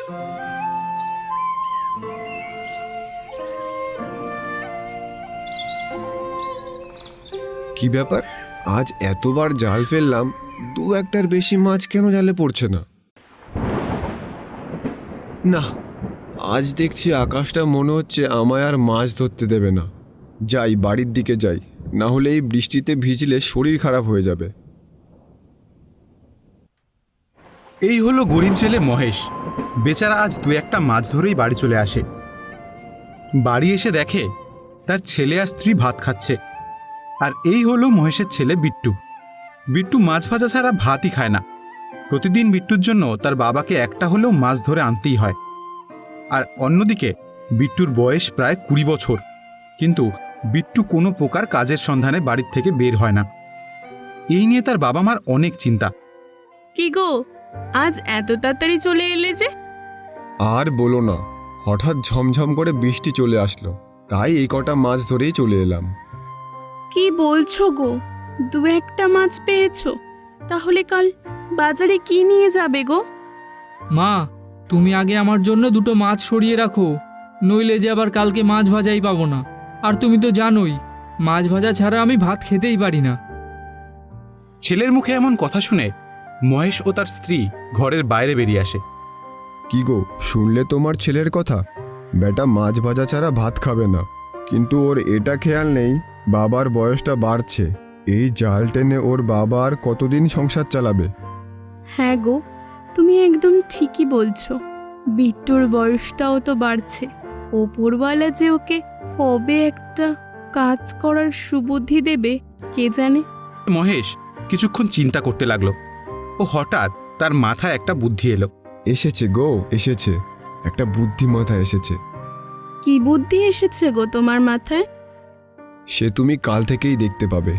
কি ব্যাপার, আজ এতবার জাল ফেললাম, দু একটার বেশি মাছ কেন জালে পড়ছে না? না, আজ দেখছি আকাশটা মনে হচ্ছে আমায় আর মাছ ধরতে দেবে না। যাই, বাড়ির দিকে যাই, না হলে এই বৃষ্টিতে ভিজলে শরীর খারাপ হয়ে যাবে। এই হলো গরিব ছেলে মহেশ। বেচারা আজ দু একটা মাছ ধরেই বাড়ি চলে আসে। বাড়ি এসে দেখে তার ছেলে আর স্ত্রী ভাত খাচ্ছে। আর এই হলো মহেশের ছেলে বিট্টু। বিট্টু মাছ ভাজা ছাড়া ভাতই খায় না। প্রতিদিন বিট্টুর জন্য তার বাবাকে একটা হলেও মাছ ধরে আনতেই হয়। আর অন্যদিকে বিট্টুর বয়স প্রায় 20 বছর, কিন্তু বিট্টু কোনো প্রকার কাজের সন্ধানে বাড়ির থেকে বের হয় না। এই নিয়ে তার বাবা মার অনেক চিন্তা। কি গো, আজ এত তাড়াতাড়ি চলে এলে যে? আর বলো না, হঠাৎ ঝমঝম করে বৃষ্টি চলে আসলো, তাই এই কটা মাছ ধরেই চলে এলাম। কি বলছো গো, দু একটা মাছ পেয়েছো? তাহলে কাল বাজারে কি নিয়ে যাবে গো? মা, তুমি আগে আমার জন্য দুটো মাছ সরিয়ে রাখো, নইলে যে আবার কালকে মাছ ভাজাই পাবো না। আর তুমি তো জানোই, মাছ ভাজা ছাড়া আমি ভাত খেতেই পারি না। ছেলের মুখে এমন কথা শুনে মহেশ ও তার স্ত্রী ঘরের বাইরে বেরিয়ে আসে। কি গো, শুনলে তোমার ছেলের কথা? বেটা মাছ ভাজা ছাড়া ভাত খাবে না, কিন্তু ওর এটা খেয়াল নেই বাবার বয়সটা বাড়ছে। এই জাল টেনে ওর বাবা আর কতদিন সংসার চালাবে? হ্যাঁ গো, তুমি একদম ঠিকই বলছো। বিট্টুর বয়সটাও তো বাড়ছে। ওপরওয়ালা যে ওকে কবে একটা কাজ করার সুবুদ্ধি দেবে কে জানে। মহেশ কিছুক্ষণ চিন্তা করতে লাগলো। ও হঠাৎ তার মাথায় একটা বুদ্ধি এলো। এসেছে গো, এসেছে, একটা বুদ্ধি মাথায় এসেছে। কি বুদ্ধি এসেছে গো তোমার মাথায়? সে তুমি কাল থেকেই দেখতে পাবে।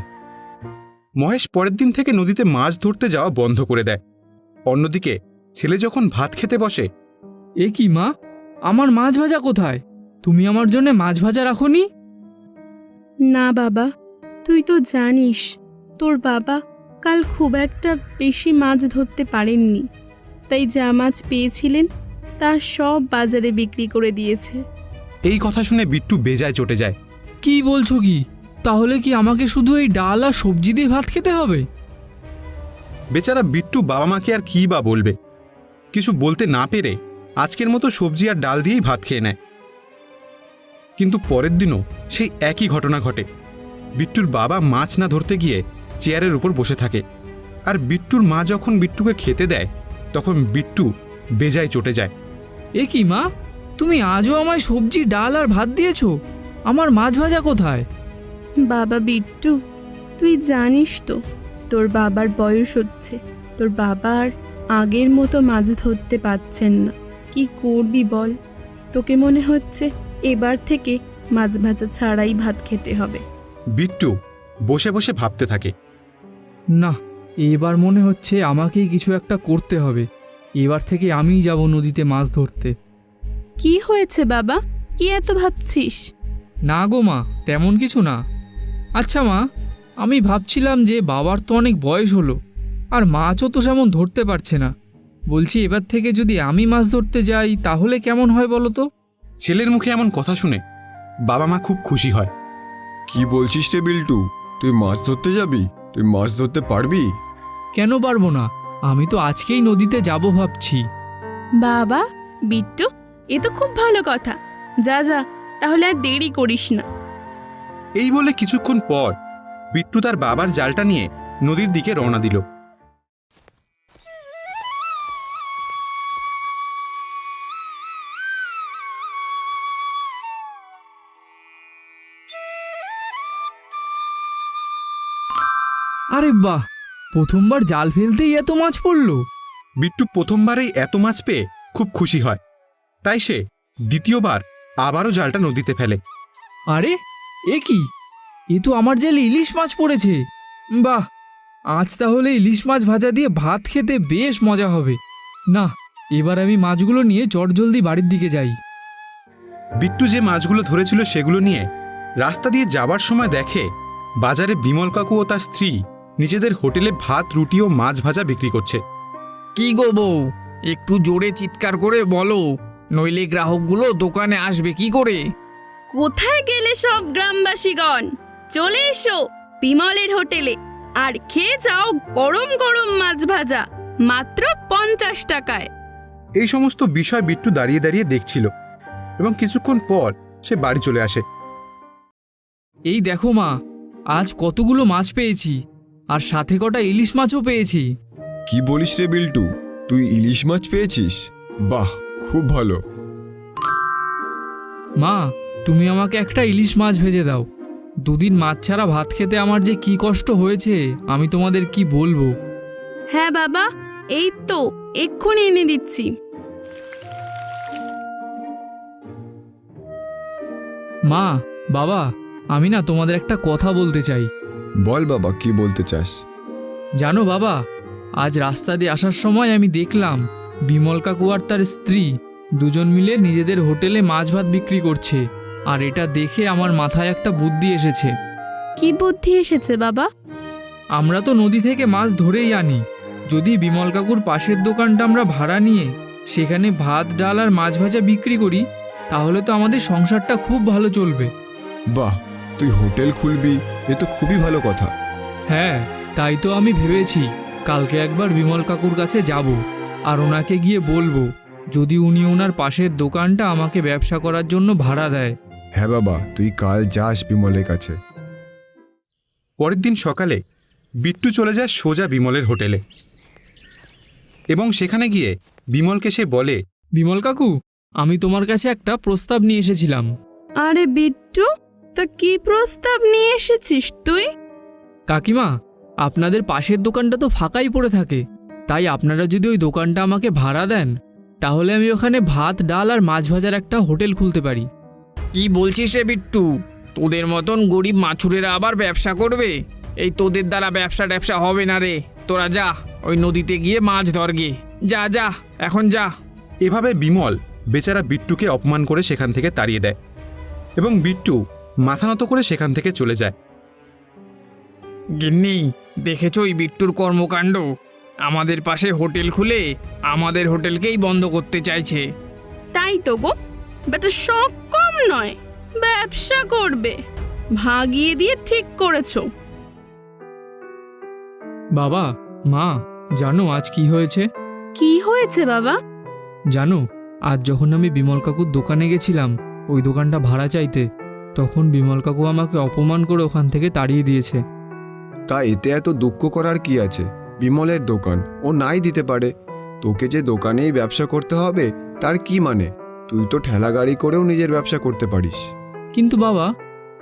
মহেশ পরের দিন থেকে নদীতে মাছ ধরতে যাওয়া বন্ধ করে দেয়। অন্যদিকে ছেলে যখন ভাত খেতে বসে, এ কি মা, আমার মাছ ভাজা কোথায়? তুমি আমার জন্য মাছ ভাজা রাখোনি? না বাবা, তুই তো জানিস তোর বাবা কাল খুব একটা বেশি মাছ ধরতে পারেননি, তাই যা মাছ পেয়েছিলেন তা সব বাজারে বিক্রি করে দিয়েছে। এই কথা শুনে বিট্টু বেজায় চটে যায়। কি বলছো কি? তাহলে কি আমাকে শুধু এই ডাল আর সবজি দিয়ে ভাত খেতে হবে? বেচারা বিট্টু বাবা মাকে আর কি বা বলবে। কিছু বলতে না পেরে আজকের মতো সবজি আর ডাল দিয়েই ভাত খেয়ে নেয়। কিন্তু পরের দিনও সেই একই ঘটনা ঘটে। বিট্টুর বাবা মাছ না ধরতে গিয়ে চেয়ারের উপর বসে থাকে। আর বিট্টুর মা যখন বিট্টুকে খেতে দেয়, তখন বিট্টু বেজায় চটে যায়। এ কি মা, তুমি আজও আমায় সবজি ডাল আর ভাত দিয়েছো? আমার মাছ ভাজা কোথায়? বাবা বিট্টু, তুই জানিস তো তোর বাবার বয়স হচ্ছে। তোর বাবা আর আগের মতো মাছ ধরতে পারছেন না। কি করবি বল? তোকে মনে হচ্ছে এবার থেকে মাছ ভাজা ছাড়াই ভাত খেতে হবে। বিট্টু বসে বসে ভাবতে থাকে। না, এবার মনে হচ্ছে আমাকেই কিছু একটা করতে হবে। এবার থেকে আমিই যাব নদীতে মাছ ধরতে। কি হয়েছে বাবা, কি এত ভাবছিস? না গো মা, তেমন কিছু না। আচ্ছা মা, আমি ভাবছিলাম যে বাবার তো অনেক বয়স হলো, আর মাছও তো সেমন ধরতে পারছে না। বলছি এবার থেকে যদি আমি মাছ ধরতে যাই তাহলে কেমন হয় বলো তো? ছেলের মুখে এমন কথা শুনে বাবা মা খুব খুশি হয়। কি বলছিস রে বিল্টু, তুই মাছ ধরতে যাবি? তুই মাছ ধরতে পারবি? কেন পারবো না, আমি তো আজকেই নদীতে যাব ভাবছি। বাবা বিট্টু, এ তো খুব ভালো কথা। যা যা, তাহলে আর দেরি করিস না। এই বলে কিছুক্ষণ পর বিট্টু তার বাবার জালটা নিয়ে নদীর দিকে রওনা দিল। আরে বাহ, প্রথমবার জাল ফেলতেই এত মাছ পড়লো। বিট্টু প্রথমবারেই এত মাছ পেয়ে খুব খুশি হয়। তাই সে দ্বিতীয়বার আবারও জালটা নদীতে ফেলে। আরে এ কি, এ তো আমার জালে ইলিশ মাছ পড়েছে। বাহ, আজ তাহলে ইলিশ মাছ ভাজা দিয়ে ভাত খেতে বেশ মজা হবে। না, এবার আমি মাছগুলো নিয়ে চটজলদি বাড়ির দিকে যাই। বিট্টু যে মাছগুলো ধরেছিল সেগুলো নিয়ে রাস্তা দিয়ে যাবার সময় দেখে বাজারে বিমল কাকু ও তার স্ত্রী নিজেদের হোটেলে ভাত, রুটি ও মাছ ভাজা বিক্রি করছে। কি গো বউ, একটু জোরে চিৎকার করে বলো, নইলে গ্রাহকগুলো দোকানে আসবে কি করে? কোথায় গেলে সব গ্রামবাসীগণ? চলে এসো বিমলের হোটেলে আর খেয়ে যাও গরম গরম মাছ ভাজা, মাত্র 50 টাকায়। এই সমস্ত বিষয় বিট্টু দাঁড়িয়ে দাঁড়িয়ে দেখছিল এবং কিছুক্ষণ পর সে বাড়ি চলে আসে। এই দেখো মা, আজ কতগুলো মাছ পেয়েছি, আর সাথে কটা ইলিশ মাছও পেয়েছি। কি বলিস রে বিল্টু, তুই ইলিশ মাছ পেয়েছিস? বাহ, খুব ভালো। মা, তুমি আমাকে একটা ইলিশ মাছ ভেজে দাও। দুদিন মাছ ছাড়া ভাত খেতে আমার যে কি কষ্ট হয়েছে আমি তোমাদের কি বলবো। হ্যাঁ বাবা, এই তো এক্ষুনি এনে দিচ্ছি। মা, বাবা, আমি না তোমাদের একটা কথা বলতে চাই। বল বাবা, কি বলতে চাস? জানো বাবা, আজ রাস্তা দিয়ে আসার সময় আমি দেখলাম বিমল কাকু আর তার স্ত্রী দুজন মিলে নিজেদের হোটেলে মাছ ভাত বিক্রি করছে। আর এটা দেখে আমার মাথায় একটা বুদ্ধি এসেছে। কি বুদ্ধি এসেছে বাবা? আমরা তো নদী থেকে মাছ ধরেই আনি। যদি বিমল কাকুর পাশের দোকানটা আমরা ভাড়া নিয়ে সেখানে ভাত ডাল আর মাছ ভাজা বিক্রি করি, তাহলে তো আমাদের সংসারটা খুব ভালো চলবে। বাহ, তুই হোটেল খুলবি, এ তো খুবই ভালো কথা। হ্যাঁ, তাই তো আমি ভেবেছি কালকে একবার বিমল কাকুর কাছে যাব আর ওনাকে গিয়ে বলবো যদি উনি ওনার পাশের দোকানটা আমাকে ব্যবসা করার জন্য ভাড়া দেয়। হ্যাঁ বাবা, তুই কাল যাস বিমলের কাছে। পরের দিন সকালে বিট্টু চলে যায় সোজা বিমলের হোটেলে এবং সেখানে গিয়ে বিমলকে সে বলে, বিমল কাকু, আমি তোমার কাছে একটা প্রস্তাব নিয়ে এসেছিলাম। আরে বিট্টু, তা কি প্রস্তাব নিয়ে এসেছিস তুই? কাকিমা, আপনাদের পাশের দোকানটা তো ফাঁকাই পড়ে থাকে, তাই আপনারা যদি ওই দোকানটা আমাকে ভাড়া দেন তাহলে আমি ওখানে ভাত ডাল আর মাছ ভাজার একটা হোটেল খুলতে পারি। কি বলছিস রে বিট্টু, তোদের মতন গরিব মাছুরেরা আবার ব্যবসা করবে? এই তোদের দ্বারা ব্যবসা হবে না রে। তোরা যা, ওই নদীতে গিয়ে মাছ ধরগে। যা যা, এখন যা। এভাবে বিমল বেচারা বিট্টুকে অপমান করে সেখান থেকে তাড়িয়ে দেয় এবং বিট্টু মাথা নত করে সেখান থেকে চলে যায়। গিন্নি, দেখেছো ওই বিট্টুর কর্মকাণ্ড? আমাদের পাশে হোটেল খুলে আমাদের হোটেলকেই বন্ধ করতে চাইছে। তাই তো গো, বেটা শখ কম নয়, ব্যবসা করবে। ভাগিয়ে দিয়ে ঠিক করেছো। বাবা, মা, জানো আজ কি হয়েছে? কি হয়েছে বাবা? জানো, আজ যখন আমি বিমল কাকুর দোকানে গেছিলাম ওই দোকানটা ভাড়া চাইতে, তখন বিমল কাকু আমাকে অপমান করে ওখান থেকে তাড়িয়ে দিয়েছে। তা এতে এত দুঃখ করার কি আছে? বিমলের দোকান, ও নাই দিতে পারে। তোকে যে দোকানেই ব্যবসা করতে হবে তার কি মানে? তুই তো ঠেলা গাড়ি করেও নিজের ব্যবসা করতে পারিস। কিন্তু বাবা,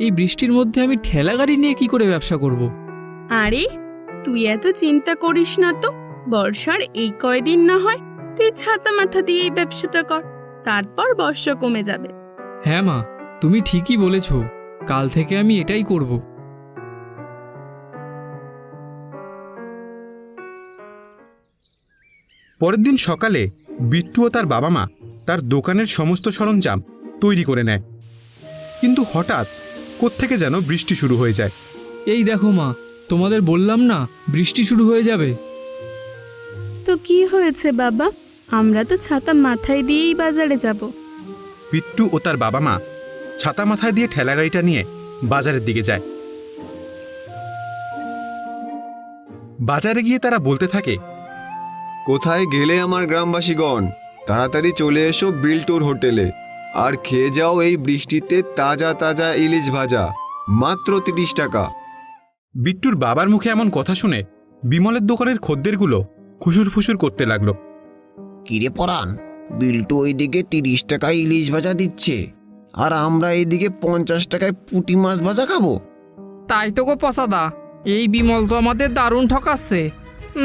এই বৃষ্টির মধ্যে আমি ঠেলা গাড়ি নিয়ে কি করে ব্যবসা করব? আরে তুই এত চিন্তা করিস না তো। বর্ষার এই কয়দিন না হয় তুই ছাতা মাথা দিয়ে এই ব্যবসাটা কর, তারপর বর্ষা কমে যাবে। হ্যাঁ মা, তুমি ঠিকই বলেছ, কাল থেকে আমি এটাই করব। পরের দিন সকালে বিট্টু ও তার বাবা মা তার দোকানের সমস্ত সরঞ্জাম তৈরি করে নেয়, কিন্তু হঠাৎ কোত্থেকে যেন বৃষ্টি শুরু হয়ে যায়। এই দেখো মা, তোমাদের বললাম না বৃষ্টি শুরু হয়ে যাবে। তো কি হয়েছে বাবা? আমরা তো ছাতা মাথায় দিয়েই বাজারে যাব। বিট্টু ও তার বাবা মা ছাতা মাথায় দিয়ে ঠেলা গাড়িটা নিয়ে বাজারের দিকে যায়। বাজারে গিয়ে তারা বলতে থাকে, কোথায় গেলে আমার গ্রামবাসীগণ? তাড়াতাড়ি চলে এসো বিল্টুর হোটেলে আর খেয়ে যাও এই বৃষ্টিতে তাজা তাজা ইলিশ ভাজা, মাত্র 30 টাকা। বিট্টুর বাবার মুখে এমন কথা শুনে বিমলের দোকানের খদ্দেরগুলো খুশুর ফুসুর করতে লাগলো। কিরে পরাণ, বিল্টু ওইদিকে 30 টাকায় ইলিশ ভাজা দিচ্ছে আর আমরা এইদিকে 50 টাকায় পুঁটি মাছ ভাজা খাবো। তাই তো গো পসাদা, এই বিমল তো আমাদের দারুণ ঠকাচ্ছে।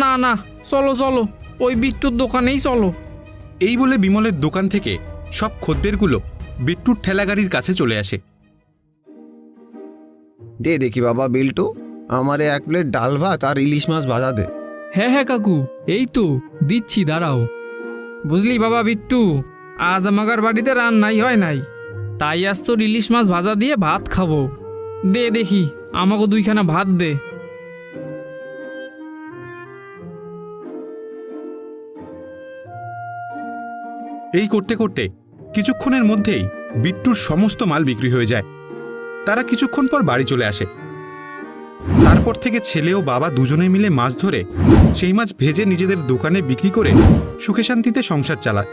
না না, চলো চলো, ওই বিট্টুর দোকানেই চলো। এই বলে বিমলের দোকান থেকে সব খদ্দেরগুলো বিট্টুর ঠেলা গাড়ির কাছে চলে আসে। দে দেখি বাবা বিল্টু, আমারে 1 প্লেট ডাল ভাত আর ইলিশ মাছ ভাজা দে। হ্যাঁ হ্যাঁ কাকু, এই তো দিচ্ছি, দাঁড়াও। বুঝলি বাবা বিট্টু, আজ আমাদের বাড়িতে রান্নাই হয় নাই, তাই আজ তোর ইলিশ মাছ ভাজা দিয়ে ভাত খাবো। দে দেখি, আমাকে 2খানা ভাত দে। এই করতে করতে কিছুক্ষণের মধ্যেই বিট্টুর সমস্ত মাল বিক্রি হয়ে যায়। তারা কিছুক্ষণ পর বাড়ি চলে আসে। তারপর থেকে ছেলে ও বাবা দুজনে মিলে মাছ ধরে সেই মাছ ভেজে নিজেদের দোকানে বিক্রি করে সুখে শান্তিতে সংসার চালায়।